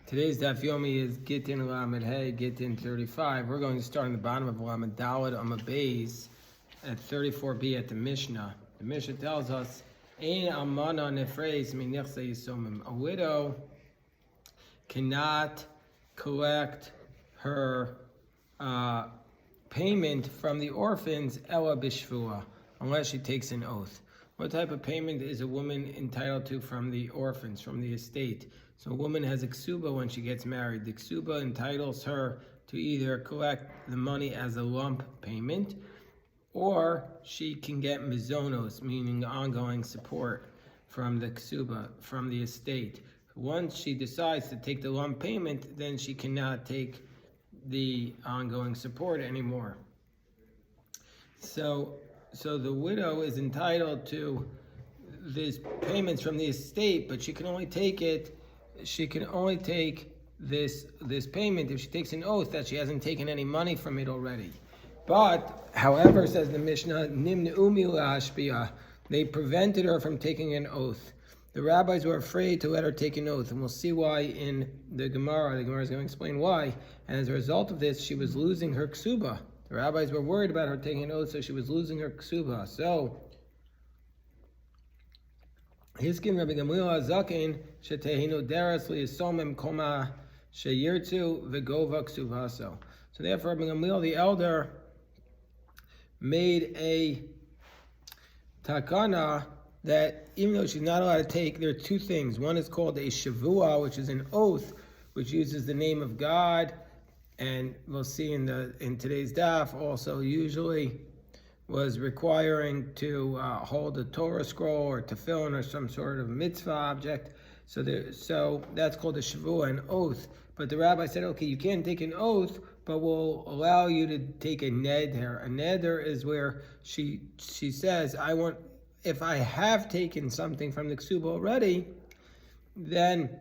Today's daf yomi is Gittin Lamed Hey, Gittin 35. We're going to start on the bottom of Lamed Daled Amud Beis at 34b at the Mishnah. The Mishnah tells us, Ein almana nefreis min nechse yisomim. A widow cannot collect her payment from the orphans ela bishvua, unless she takes an oath. What type of payment is a woman entitled to from the orphans, from the estate? So a woman has a ksuba when she gets married. The ksuba entitles her to either collect the money as a lump payment, or she can get mizonos, meaning ongoing support from the ksuba, from the estate. Once she decides to take the lump payment, then she cannot take the ongoing support anymore. So the widow is entitled to these payments from the estate, but she can only take this payment if she takes an oath that she hasn't taken any money from it already. But, however, says the Mishnah, they prevented her from taking an oath. The rabbis were afraid to let her take an oath, and we'll see why in the Gemara. The Gemara is going to explain why. And as a result of this, she was losing her ksuba. The rabbis were worried about her taking an oath, so she was losing her ksuba. So, Hiskin Rabbi Gamliel Azakin Shetehinu Deras Liyasomim Koma Sheyirtu Vegova Ksuvaso. So therefore, Rabbi Gamliel the elder made a takana that even though she's not allowed to take, there are two things. One is called a shavua, which is an oath, which uses the name of God, and we'll see in today's daf also usually was requiring to hold a Torah scroll or tefillin or some sort of mitzvah object. So that's called a shavua, an oath. But the rabbi said, okay, you can't take an oath, but we'll allow you to take a neder. A neder is where she says, if I have taken something from the ksuba already, then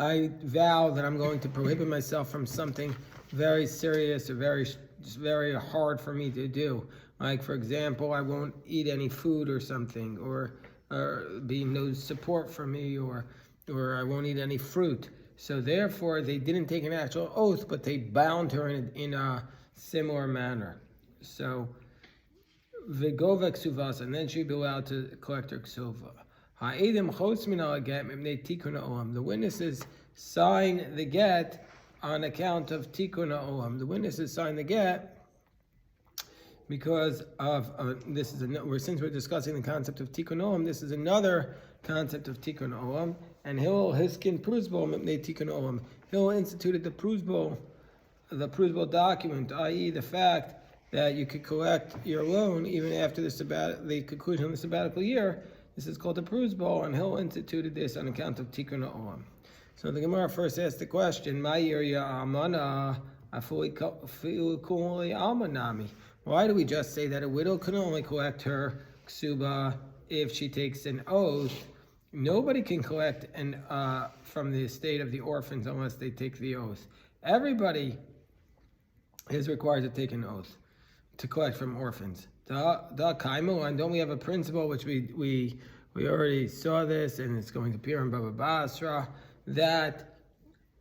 I vow that I'm going to prohibit myself from something very serious or very hard for me to do. Like, for example, I won't eat any food or something, or be no support for me, or I won't eat any fruit. So therefore, they didn't take an actual oath, but they bound her in a similar manner. So, Vigova ksuvas, and then she'd be allowed to collect her ksuva. The witnesses sign the get on account of tikkun ha'olam. The witnesses sign the get because of since we're discussing the concept of tikkun olam, this is another concept of tikkun olam, and he'll instituted the pruzbol document, i.e. the fact that you could collect your loan even after the conclusion of the sabbatical year. This is called the pruzbol, and he'll instituted this on account of tikkun olam. So the Gemara first asks the question, why do we just say that a widow can only collect her ksuba if she takes an oath? Nobody can collect from the estate of the orphans unless they take the oath. Everybody is required to take an oath to collect from orphans. Da kaimu, and don't we have a principle which we already saw this, and it's going to appear in Baba Basra, that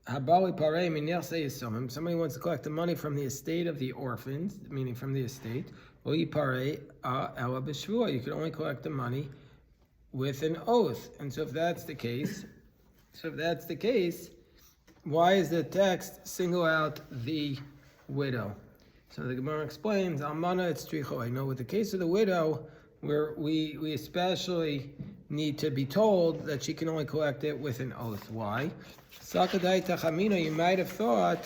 Habali Parei Minyase Yisomim, somebody wants to collect the money from the estate of the orphans, meaning from the estate, Oyi Parei Ela B'Shvua, you can only collect the money with an oath. And so if that's the case, why is the text single out the widow? So the Gemara explains, Almana it's tricho. I know with the case of the widow, where we especially need to be told that she can only collect it with an oath. Why? Sakadai tachamina, you might have thought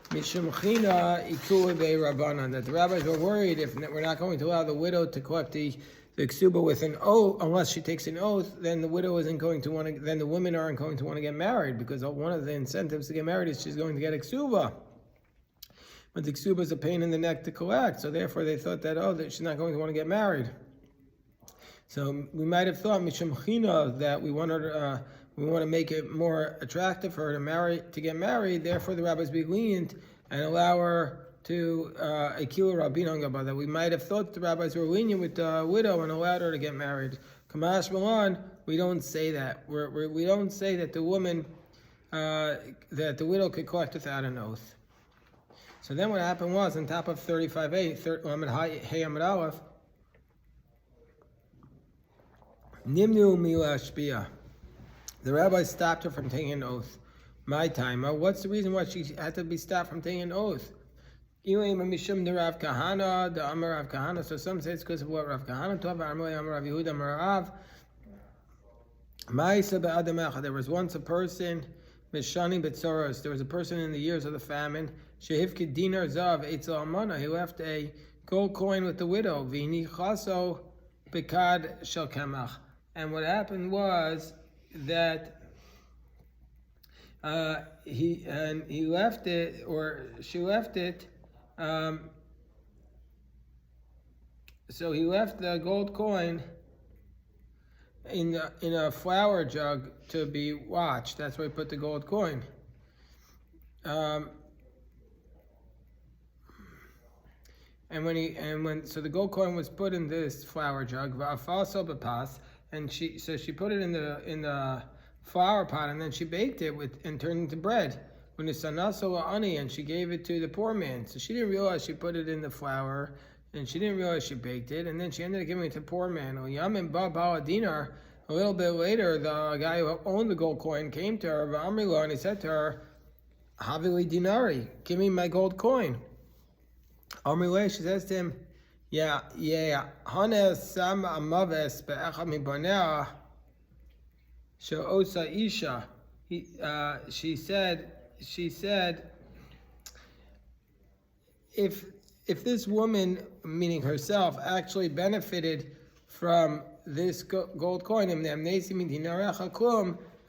mishumchina ikui rabbanan, that the rabbis were worried if we're not going to allow the widow to collect the ksuba with an oath, unless she takes an oath, then the widow isn't going to want to, then the women aren't going to want to get married, because one of the incentives to get married is she's going to get a ksuba. But the ksuba is a pain in the neck to collect, so therefore they thought that she's not going to want to get married. So we might have thought mishum china, that we want to make it more attractive for her to get married. Therefore, the rabbis be lenient and allow her to akila rabbinon gaba. That we might have thought the rabbis were lenient with the widow and allowed her to get married. Kamash Malan, we don't say that. We don't say that the woman that the widow could collect without an oath. So then what happened was, on top of 35a, Hey Amid Aleph, Nimnu Milashpia. The rabbi stopped her from taking an oath. My time. What's the reason why she had to be stopped from taking an oath? Mishum the Rav Kahana, the Amar Rav Kahana. So some say it's because of what Rav Kahana taught. Amar Rav Yehuda, Amar Rav. There was once a person, Mishani Betzoros. There was a person in the years of the famine. Shehivkid dinar zav eitzel almana. He left a gold coin with the widow. V'ini chaso bekad shel kamach. And what happened was that he left it, or she left it. So he left the gold coin in a flour jug to be watched. That's where he put the gold coin. So the gold coin was put in this flour jug, and she put it in the flour pot, and then she baked it and turned it into bread. When it's ani, and she gave it to the poor man. So she didn't realize she put it in the flour, and she didn't realize she baked it, and then she ended up giving it to the poor man. A little bit later, the guy who owned the gold coin came to her, and he said to her, Havili dinari, give me my gold coin. She says to him, Hanes sam amaves be'echa mibanea she'osa isha. She said, if this woman, meaning herself, actually benefited from this gold coin, if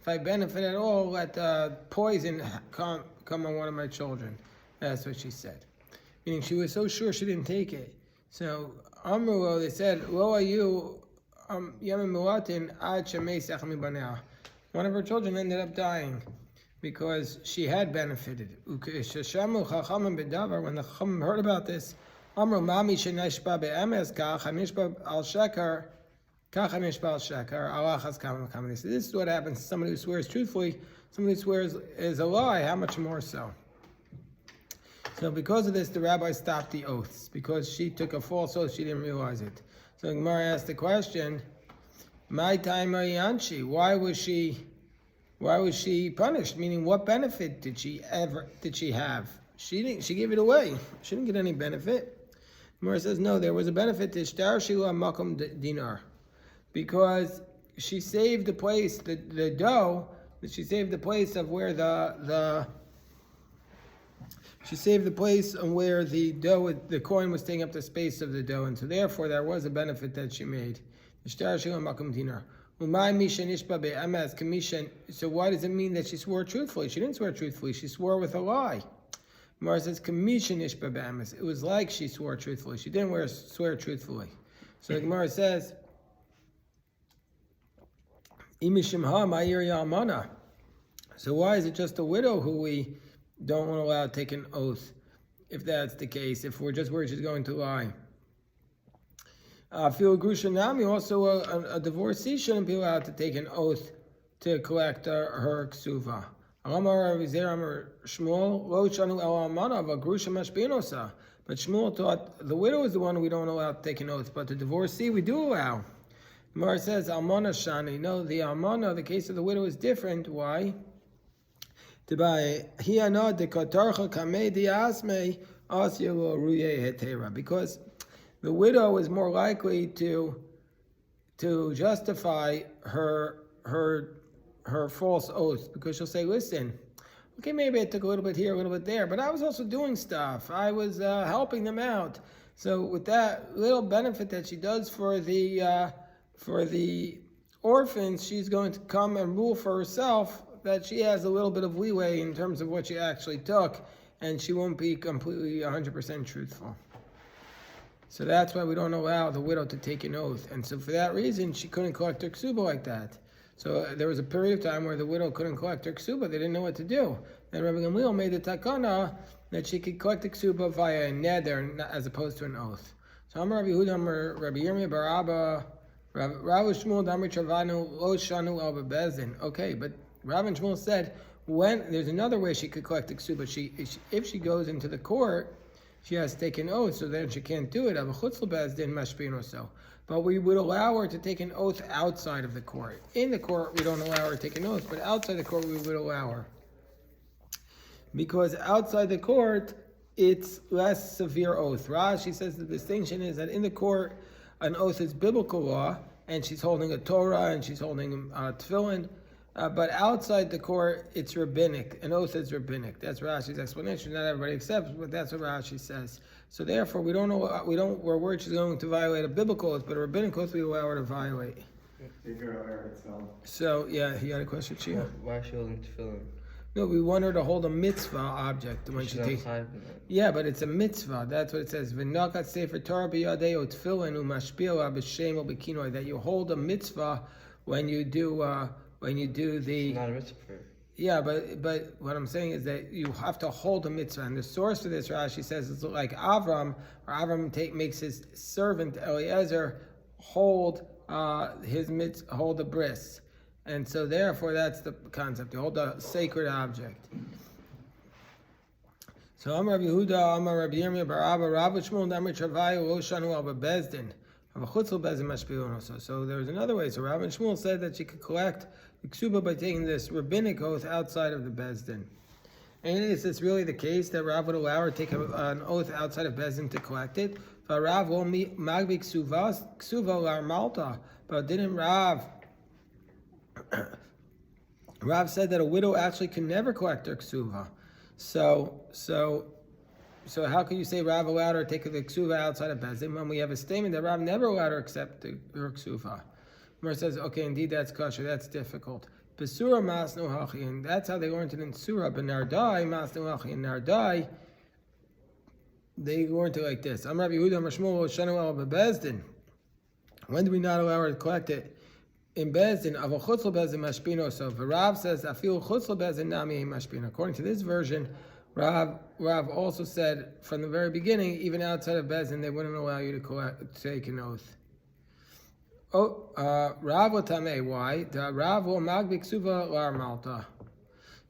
I benefit at all, let poison come on one of my children. That's what she said. Meaning she was so sure she didn't take it. So Amru, they said, Lo ayu yamim muatin ad shemeisach mibanea. One of her children ended up dying because she had benefited. When the Chacham heard about this, Amru mami sheneshba be'emes kach hanishba al sheker kach hanishba al sheker alachas kam kam. This is what happens to somebody who swears truthfully. Somebody who swears is a lie. How much more so? So because of this, the rabbi stopped the oaths, because she took a false oath, she didn't realize it. So Gemara asked the question, my time Marianchi, why was she punished? Meaning, what benefit did she have? She gave it away. She didn't get any benefit. Gemara says, no, there was a benefit to Shtar Shila Makom Dinar, because she saved the place, the dough, she saved the place of where she saved the place where the coin was taking up the space of the dough, and so therefore there was a benefit that she made. So why does it mean that she swore truthfully? She didn't swear truthfully, she swore with a lie. Gemara says, it was like she swore truthfully. She didn't swear truthfully. So the Gemara says, so why is it just a widow who we don't want to allow to take an oath, if that's the case, if we're just worried she's going to lie? Fil Grushanami, also a divorcee shouldn't be allowed to take an oath to collect her ksuva. But Shmuel taught the widow is the one we don't allow to take an oath, but the divorcee we do allow. Gemara says, Almana Shani. No, the Almana, the case of the widow, is different. Why? Because the widow is more likely to justify her false oath, because she'll say, listen, okay, maybe I took a little bit here, a little bit there, but I was also doing stuff. I was helping them out. So with that little benefit that she does for the orphans, she's going to come and rule for herself that she has a little bit of leeway in terms of what she actually took, and she won't be completely 100% truthful. So that's why we don't allow the widow to take an oath. And so for that reason, she couldn't collect her ksuba like that. So there was a period of time where the widow couldn't collect her ksuba. They didn't know what to do. Then Rabbi Gamliel made the takana that she could collect the ksuba via a neder as opposed to an oath. So Amar Rabbi Yehuda, Amar Rabbi Yirmiyah bar Abba, Rav Shmuel Damar Chavanu Lo Shanu Al Bezin. Okay, but Rav and Shmuel said, when there's another way she could collect the ksuba. If she goes into the court, she has to take an oath, so then she can't do it. But we would allow her to take an oath outside of the court. In the court, we don't allow her to take an oath, but outside the court, we would allow her. Because outside the court, it's less severe oath. Rashi says the distinction is that in the court, an oath is biblical law, and she's holding a Torah, and she's holding tefillin, but outside the court, it's rabbinic. An oath is rabbinic. That's Rashi's explanation. Not everybody accepts, but that's what Rashi says. So therefore, we're worried she's going to violate a biblical oath, but a rabbinic oath we allow her to violate. So yeah, you got a question, Chia? Why is she holding tefillin? No, we want her to hold a mitzvah object when she takes. Yeah, but it's a mitzvah. That's what it says. V'nakat sefer Torah b'yadei tefillin umashpila b'shem o b'kinoi. That you hold a mitzvah when you do the. It's not a mitzvah. Yeah, but what I'm saying is that you have to hold a mitzvah, and the source for this, Rashi says, is like Avram, or Avram makes his servant Eliezer hold hold the bris. And so therefore that's the concept. You hold a sacred object. So Amar Rabbi Yehuda, Amar Rabbi Yirmiyah bar Abba, Rabbi Shmuel, Amar Travayu, Lo Shanu Al Bezdin. So there's another way. So Rabbi Shmuel said that she could collect the ksuba by taking this rabbinic oath outside of the Bezdin. And is this really the case that Rav would allow her to take an oath outside of Bezdin to collect it? But didn't Rav said that a widow actually can never collect her ksuva. So how can you say Rav allowed her to take the ksuva outside of Bezdin when we have a statement that Rav never allowed her to accept her ksuva? Gemara says, okay, indeed that's kosher, that's difficult. Besura masnu hachi, and that's how they learned it in Surah. But Nardai masnu hachi, in Nardai they learned it like this. Amar Rabbi Yehuda Amar Shmuel Shanu Al Bezdin. When do we not allow her to collect it? In Bezdin, Avol Chutzl Bezdin Mashpino. So Rav says, Afil Chutzl Bezdin Nami Mashpino. According to this version, Rav also said from the very beginning, even outside of Bezdin, they wouldn't allow you to take an oath. Rav Tameh, why? Rav Magbik Suva Lar Malta.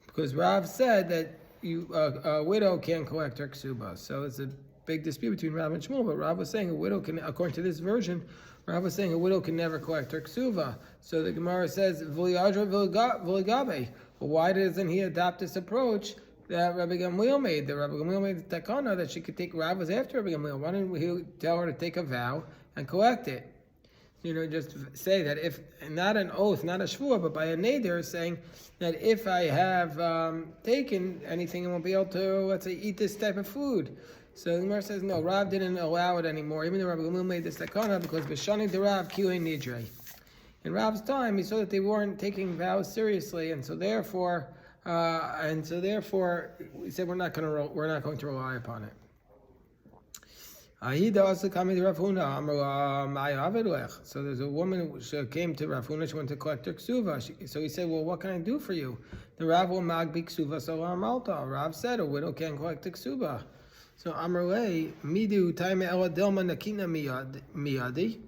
Because Rav said that a widow can't collect her ksuba. So it's a big dispute between Rav and Shmuel, but Rav was saying a widow can, according to this version, Rav was saying a widow can never collect her ksuba. So the Gemara says, V'ligabe. Well, why doesn't he adopt this approach that Rabbi Gamliel made? That Rabbi Gamliel made the takana that she could take. Rav was after Rabbi Gamliel. Why didn't he tell her to take a vow and collect it? Just say that if, not an oath, not a shvua, but by a neder, saying that if I have taken anything, I won't be able to, let's say, eat this type of food. So the Gemara says, no, Rav didn't allow it anymore, even though Rabbi Gamliel made this takana, because B'shani de Rav kilei nidrei. In Rav's time, he saw that they weren't taking vows seriously, and so therefore, we said we're not going to rely upon it. So there's a woman who came to Rav Huna, she wanted to collect her ksuva. So he said, well, what can I do for you? The Rav will magbi ksuva salar malta. Rav said, a widow can't collect the ksuva. So Amrlei, midu taime ela dilma nakina miyadi.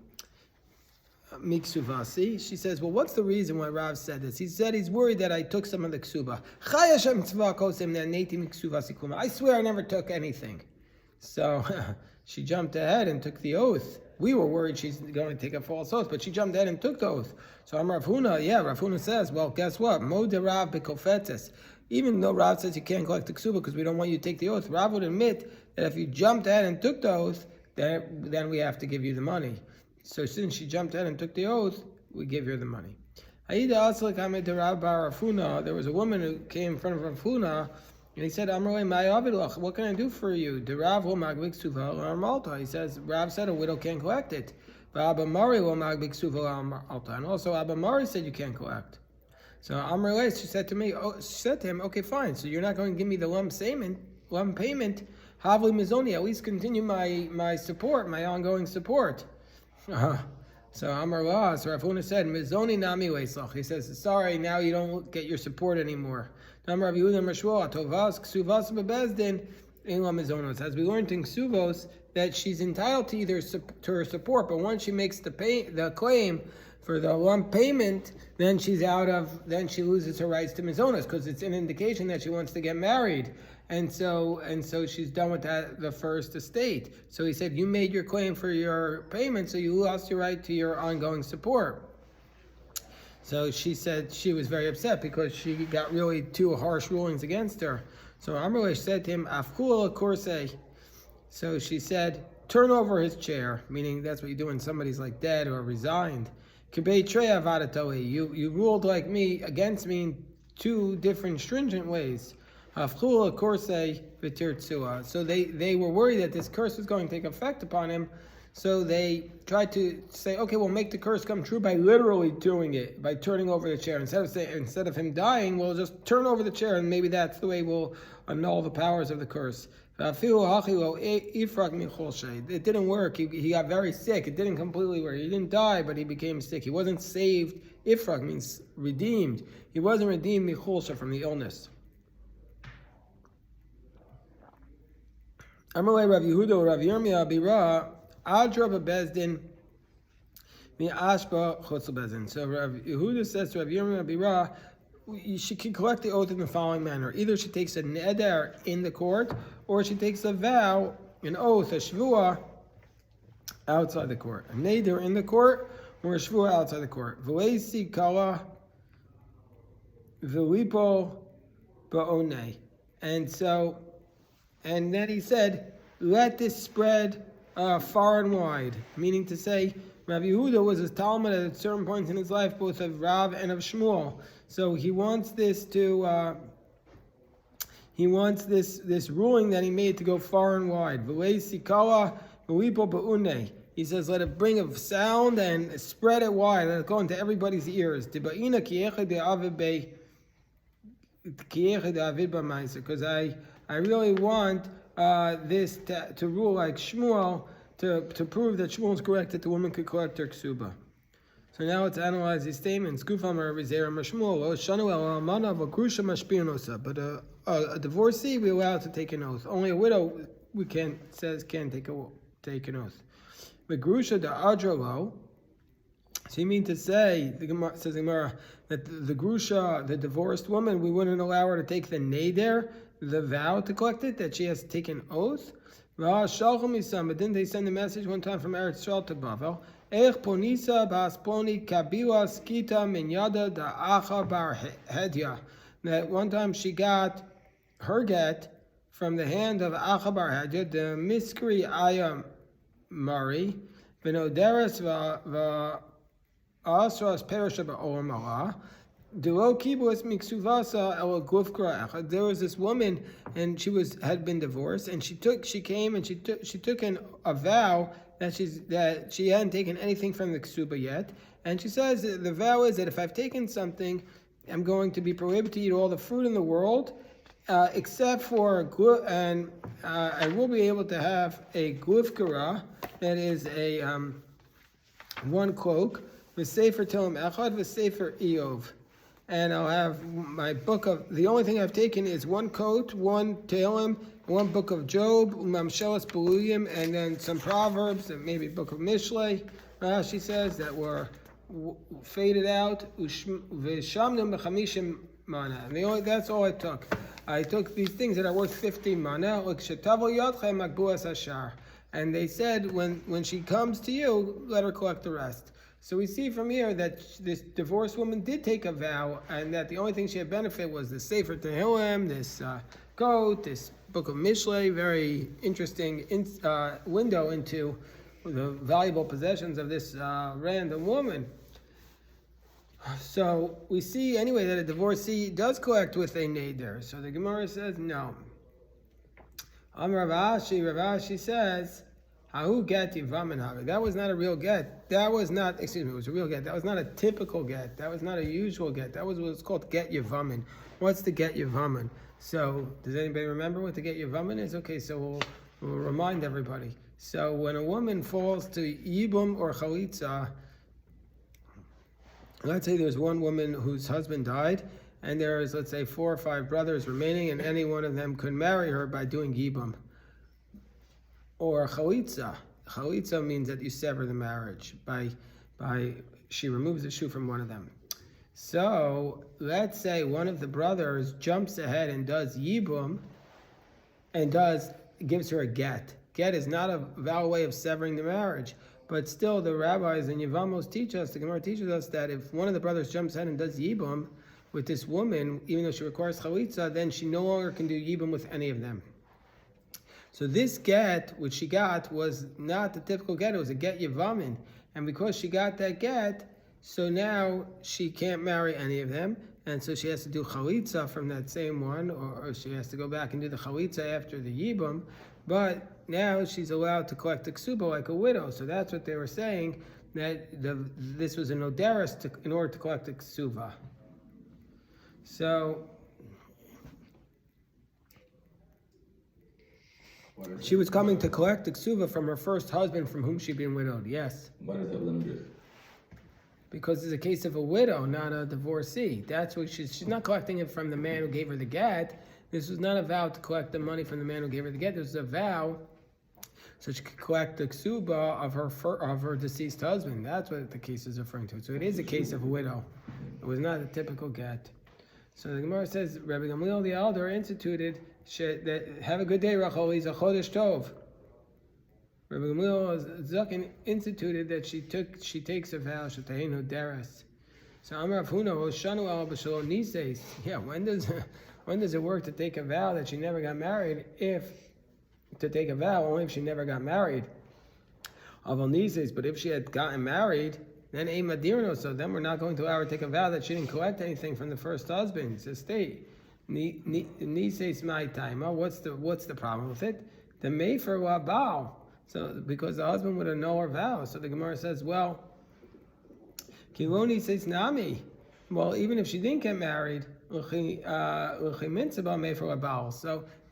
Miksuvasi. She says, well, what's the reason why Rav said this? He said he's worried that I took some of the ksuba. I swear I never took anything. So she jumped ahead and took the oath. We were worried she's going to take a false oath, but she jumped ahead and took the oath. So I'm Rav Huna. Rav Huna says, well, guess what? Mo de Rav bekofetes. Even though Rav says you can't collect the ksuba because we don't want you to take the oath, Rav would admit that if you jumped ahead and took the oath, then we have to give you the money. So since she jumped ahead and took the oath, we give her the money. There was a woman who came in front of Rav Huna, and he said, what can I do for you? He says, Rav said a widow can't collect it. And also Abba Mari said you can't collect. So she said to him, okay, fine. So you're not going to give me the lump payment. Havli Mizoni, at least continue my support, my ongoing support. So Amar La, so Rav Huna said, Mizoni nami leislach. He says, sorry, now you don't get your support anymore. Amar Rav Yehuda Meshua, Tovas Ksuvas Bebezdin Ela Mizonos. As we learned in Ksuvos, that she's entitled to her support, but once she makes the claim, for the lump payment, then she loses her rights to mizonos, because it's an indication that she wants to get married. And so she's done with the first estate. So he said, you made your claim for your payment, so you lost your right to your ongoing support. So she said she was very upset because she got really two harsh rulings against her. So Amrullah said to him, Afkula Korsei. So she said, turn over his chair, meaning that's what you do when somebody's like dead or resigned. You ruled like me, against me, in two different stringent ways. So they were worried that this curse was going to take effect upon him. So they tried to say, okay, we'll make the curse come true by literally doing it, by turning over the chair. Instead of him dying, we'll just turn over the chair, and maybe that's the way we'll annul the powers of the curse. It didn't work. He got very sick. It didn't completely work. He didn't die, but he became sick. He wasn't saved. Ifrak means redeemed. He wasn't redeemed from the illness. Amalei Rav Yehuda, Rav Yirmiyah Bira, Adra Bezdin, Mi Ashba Chutz Bezdin. So Rav Yehuda says to Rav Yirmiyah Bira, she can collect the oath in the following manner. Either she takes a neder in the court, or she takes a vow, an oath, a shvua, outside the court. A neder in the court, or a shvua outside the court. V'leisi kala, v'lipo ba'onei. And then he said, let this spread far and wide. Meaning to say, Rav Yehuda was a Talmud at certain points in his life, both of Rav and of Shmuel. So he wants this ruling that he made to go far and wide. He says, let it bring a sound and spread it wide, let it go into everybody's ears. Because I really want this to rule like Shmuel, to prove that Shmuel is correct, that the woman could collect her ksuba. So now let's analyze these statements. But a divorcee, we're allowed to take an oath. Only a widow can't take an oath. But grusha da adralo. So you mean to say, says Gemara, that the grusha, the divorced woman, we wouldn't allow her to take the neder, the vow to collect it, that she has to take an oath? But didn't they send a message one time from Eretz Yisrael to Bavel? That one time she got her get from the hand of Acha bar Hedya, the Miskri Ayam Mari, Venoderes Asras Perisha Ba'olam Allah. There was this woman, and she had been divorced, and she took a vow that she hadn't taken anything from the ksuba yet, and she says the vow is that if I've taken something, I'm going to be prohibited to eat all the fruit in the world, except for and I will be able to have a glufkara, that is a one cloak, v'sefer Tehillim echad, v'sefer Eov. And I'll have my book of, the only thing I've taken is one coat, one Tehillim, one book of Job, Mamshelas Beluyim, and then some Proverbs, and maybe a book of Mishlei, she says, that were faded out. V'shamnim b'chamishim mana. And that's all I took. I took these things that are worth 50 mana. And they said, when she comes to you, let her collect the rest. So we see from here that this divorced woman did take a vow, and that the only thing she had benefit was the Sefer Tehillim, this coat, this book of Mishlei, very interesting window into the valuable possessions of this random woman. So we see anyway that a divorcee does collect with a neder. So the Gemara says no. Rav Ashi says, Hahu get yivamin haga. That was not a real get. It was a real get. That was not a typical get. That was not a usual get. That was what's called get yivamin. What's the get yivamin? So, does anybody remember what the get yivamin is? Okay, so we'll remind everybody. So, when a woman falls to yibum or chalitza, let's say there's one woman whose husband died, and there's, let's say, 4 or 5 brothers remaining, and any one of them could marry her by doing yibum. Or chalitza. Chalitza means that you sever the marriage by she removes the shoe from one of them. So let's say one of the brothers jumps ahead and does yibum and gives her a get. Get is not a valid way of severing the marriage, but still the rabbis and Yevamos teach us, the Gemara teaches us that if one of the brothers jumps ahead and does yibum with this woman, even though she requires chalitza, then she no longer can do yibum with any of them. So this get, which she got, was not the typical get, it was a get Yevamin. And because she got that get, so now she can't marry any of them, and so she has to do chalitza from that same one, or she has to go back and do the chalitza after the yibum, but now she's allowed to collect the ksuba like a widow. So that's what they were saying, that this was an oderis in order to collect the ksuba. So she was coming to collect the ksuba from her first husband from whom she'd been widowed. Yes. What is that limited? Because it's a case of a widow, not a divorcee. That's what she's not collecting it from the man who gave her the get. This was not a vow to collect the money from the man who gave her the get. This was a vow so she could collect the ksuba of her deceased husband. That's what the case is referring to. So it is a case of a widow. It was not a typical get. So the Gemara says, Rabbi Gamliel the elder instituted that have a good day, Rachel, he's a chodesh tov. Rabbi Gamliel Zakin instituted that she takes a vow, shetahenu deres. So Amar Rav Huna, Hoshanu al b'shalom nises. Yeah, when does it work to take a vow that she never got married? Only if she never got married. Aval nises, but if she had gotten married, then ein madirno. So then we're not going to allow her to take a vow that she didn't collect anything from the first husband. It's a state. Nises my time. What's the problem with it? The mefer wa baal. So because the husband would annul her vow. So the Gemara says, well, Kiloni says nami. Well, even if she didn't get married, so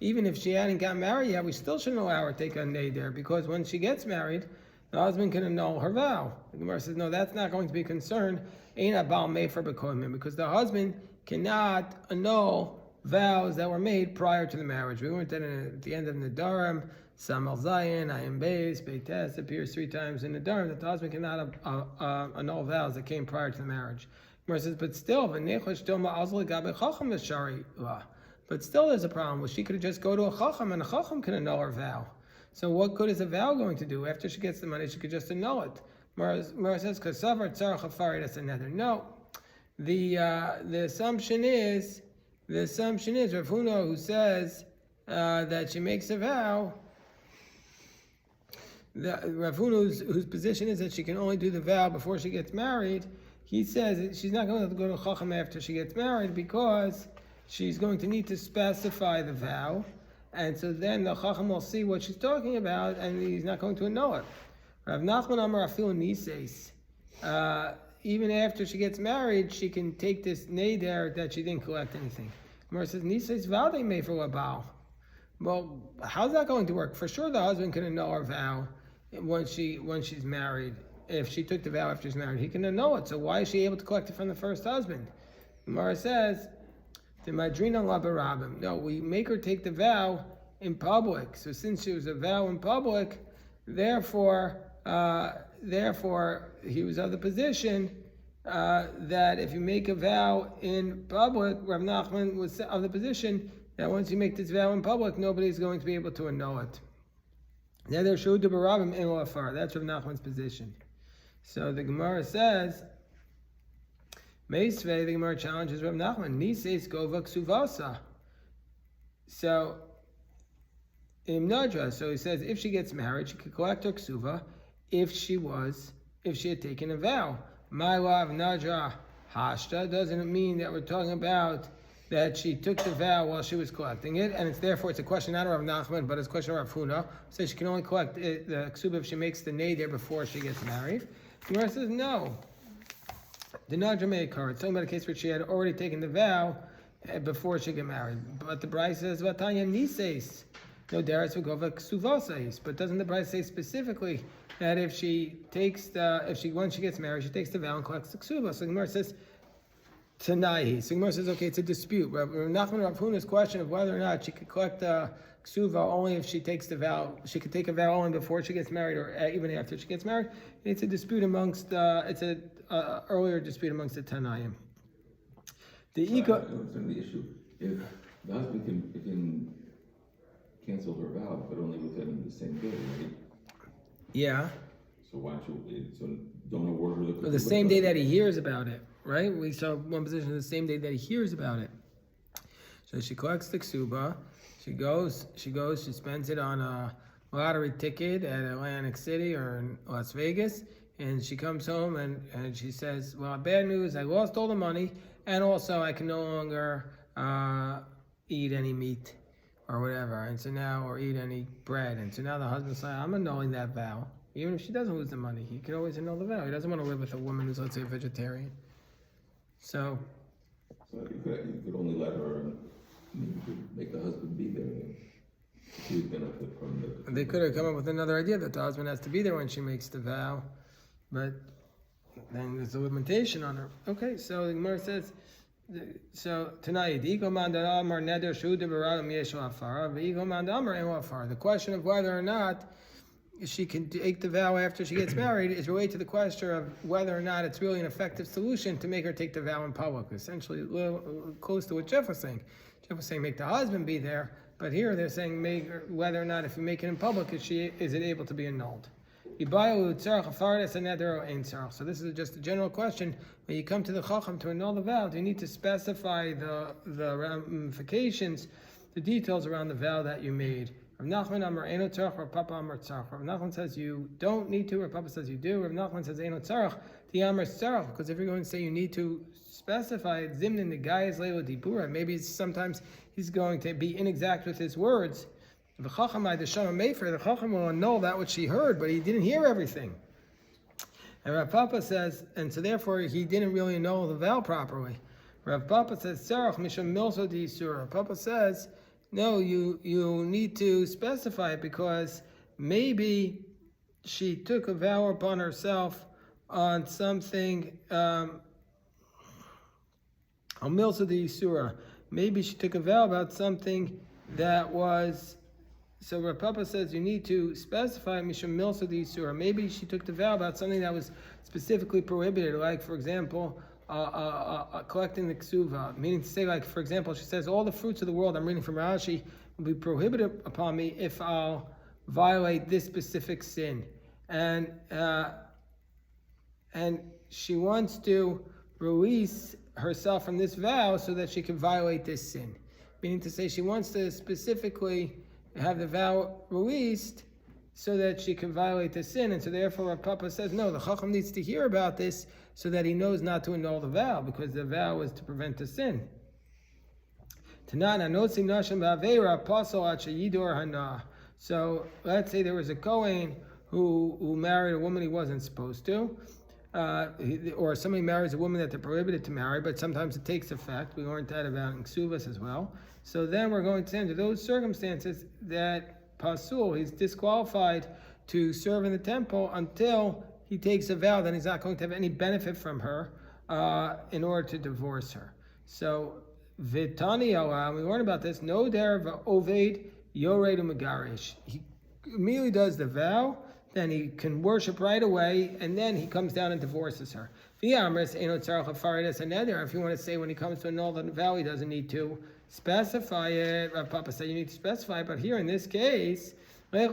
even if she hadn't got married yet, we still shouldn't allow her to take a neder, because when she gets married, the husband can annul her vow. The Gemara says, no, that's not going to be a concern. Because the husband cannot annul vows that were made prior to the marriage. We weren't at the end of Nadarim. Samal Zayin, Ayim Beis, Beites appears 3 times in the Nadarim that the husband cannot annul vows that came prior to the marriage. Gemara says, but still, but still there's a problem. Well, she could just go to a chacham, and a chacham can annul her vow. So what good is a vow going to do? After she gets the money, she could just annul it. Gemara says, "Kasavar tzarach hafari." That's another. No, the assumption is Rav Huna, who says that she makes a vow. Rav Huna, whose position is that she can only do the vow before she gets married, he says that she's not going to go to chacham after she gets married because she's going to need to specify the vow, and so then the chacham will see what she's talking about, and he's not going to annul it. Rav Nachman Amar Afilu Nises. Even after she gets married, she can take this neder that she didn't collect anything. Gemara says Nises vade me for a vow. Well, how's that going to work? For sure, the husband can annul her vow when she's married. If she took the vow after she's married, he can annul it. So why is she able to collect it from the first husband? Gemara says, no, we make her take the vow in public. So since she was a vow in public, therefore he was of the position that if you make a vow in public, Rav Nachman was of the position that once you make this vow in public, nobody's going to be able to annul it. That's Rav Nachman's position. So the Gemara says, Meisvei, the Gemara challenges Rav Nachman, Nises gova ksuvasa. So, in Nadra, so he says if she gets married, she could collect her ksuva if she had taken a vow. My love, Nadra hashta, doesn't mean that we're talking about that she took the vow while she was collecting it, and it's a question not of Rav Nachman, but it's a question of Rav Huna. So she can only collect the ksuba if she makes the neder before she gets married. The Gemara says no. The Nadra may occur. It's talking about a case where she had already taken the vow before she got married. But the Bride says Vatanya Nises. No deris v'gova ksuvasais. But doesn't the Bride say specifically that once she gets married, she takes the vow and collects the ksuva? So the Gemara says Tanai. So the Gemara says, okay, it's a dispute. Rav Nachman Rav Huna's question of whether or not she could collect the ksuva only if she takes the vow. She could take a vow only before she gets married or even after she gets married. It's a dispute amongst. It's a earlier dispute amongst the Tanaim. The So ego. I don't understand the issue. If the husband can cancel her vow, but only within the same day, right? Yeah. So why don't you? So don't award her The same day that he hears about it, right? We saw one position the same day that he hears about it. So she collects the ksuba. She goes. She spends it on a lottery ticket at Atlantic City or in Las Vegas, and she comes home and she says, "Well, bad news. I lost all the money, and also I can no longer eat any meat or whatever, and so now or eat any bread." And so now the husband's like, "I'm annulling that vow." Even if she doesn't lose the money, he can always annul the vow. He doesn't want to live with a woman who's, let's say, a vegetarian. So you could only let her. You could make the husband be there. Then she would benefit from the. they could have come up with another idea that the husband has to be there when she makes the vow, but then there's a limitation on her. Okay, so the Gemara says, so tonight, the question of whether or not she can take the vow after she gets married is related to the question of whether or not it's really an effective solution to make her take the vow in public. Essentially, a little close to what Jeff was saying. Jeff was saying make the husband be there, but here they're saying whether or not if you make it in public, is it able to be annulled? So this is just a general question. When you come to the Chacham to annul the vow, do you need to specify the ramifications, the details around the vow that you made? Rav Nachman Amar Eino Tzarach, Rav Papa Amar Tzarach. Rav Nachman says you don't need to, Rav Papa says you do. Rav Nachman says Eino Tzarach, the Amar Tzarach, because if you're going to say you need to specify it, Zimnin the guy is Leilo Dibura, maybe sometimes he's going to be inexact with his words. The Chacham will annul that which he heard, but he didn't hear everything. And Rav Papa says, and so therefore he didn't really annul the vow properly. Rav Papa says, Tzarach Misham Milso Di Yisura. Rav Papa says, no, you need to specify it because maybe she took a vow upon herself on something, Milso Di Yisura. Maybe she took a vow about something that was. So Rav Papa says you need to specify Mishum Milsa Di Yisura. Maybe she took the vow about something that was specifically prohibited, like for example, collecting the ksuva. Meaning to say, like for example, she says all the fruits of the world, I'm reading from Rashi, will be prohibited upon me if I'll violate this specific sin, and she wants to release herself from this vow so that she can violate this sin. Meaning to say she wants to specifically have the vow released so that she can violate the sin, and so therefore Rav Papa says no, the Chacham needs to hear about this so that he knows not to annul the vow, because the vow is to prevent the sin. So let's say there was a Kohen who married a woman he wasn't supposed to, or somebody marries a woman that they're prohibited to marry, but sometimes it takes effect. We learned that about in Ksuvas as well. So then we're going to say under those circumstances that Pasul, he's disqualified to serve in the temple until he takes a vow that he's not going to have any benefit from her in order to divorce her. So Vitani Allah, we learn about this, no der oved yored megarish. He immediately does the vow, then he can worship right away, and then he comes down and divorces her. If you want to say when he comes to annul the vow, he doesn't need to specify it. Rav Papa said you need to specify it, but here in this case, well,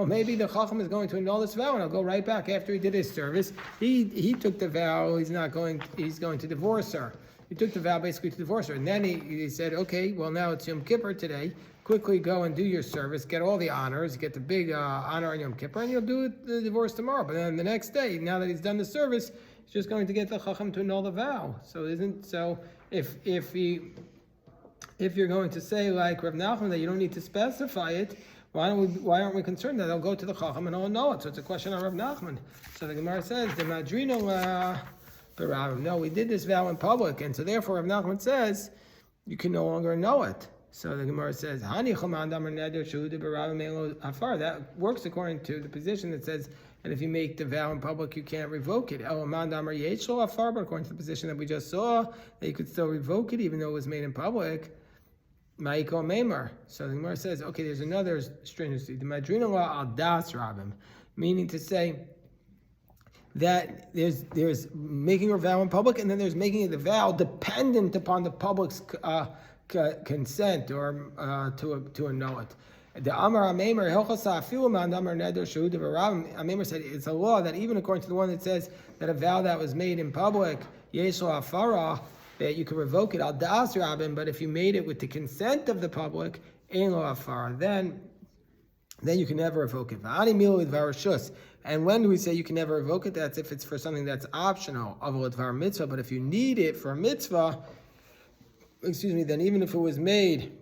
maybe the Chacham is going to annul this vow, and I'll go right back after he did his service. He took the vow. He's going to divorce her. He took the vow basically to divorce her, and then he said, okay, well now it's Yom Kippur today. Quickly go and do your service, get all the honors, get the big honor on Yom Kippur, and you'll do the divorce tomorrow. But then the next day, now that he's done the service, he's just going to get the Chacham to annul the vow. So if you're going to say like Rav Nachman that you don't need to specify it, why aren't we concerned that they'll go to the Chacham and he'll know it? So it's a question on Rav Nachman. So the Gemara says the Madrino no, we did this vow in public, and so therefore Rav Nachman says you can no longer know it. So the Gemara says, that works according to the position that says, and if you make the vow in public, you can't revoke it. But according to the position that we just saw, that you could still revoke it even though it was made in public. So the Gemara says, okay, there's another stringency. The Madrina law al das rabim, meaning to say, that there's making a vow in public, and then there's making the vow dependent upon the public's consent or to annul it. The Amar Amemer Hilchasa Afilu Man Amar Neder Shehud B'Rav. Amemer said it's a law that even according to the one that says that a vow that was made in public, Yesh Lo Afara, that you can revoke it al das Rabbim, but if you made it with the consent of the public, Ein Lo Afara, then you can never revoke it. V'ani Milu Dvar Shus. And when do we say you can never revoke it? That's if it's for something that's optional, Avol Dvar Mitzvah. But if you need it for a mitzvah, then even if it was made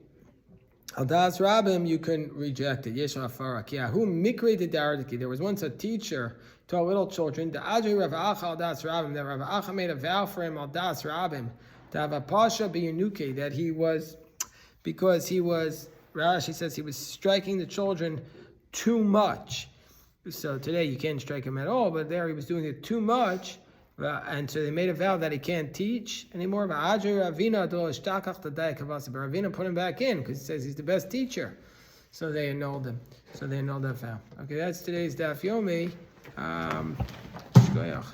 al das Rabbim, you can reject it. Yesh Afara. Kiyahu Mikre de Daradiki. There was once a teacher to our little children. The Adri Rav Acha al das Rabbim. That Rav Acha made a vow for him al das Rabbim to have a pasha b'yunuke, that he was, because he was, Rashi says he was striking the children too much. So today you can't strike him at all, but there he was doing it too much, and so they made a vow that he can't teach anymore. But Ravina put him back in because he says he's the best teacher. So they annulled him. So they annulled that vow. Okay, that's today's Daf Yomi. Shkoyach.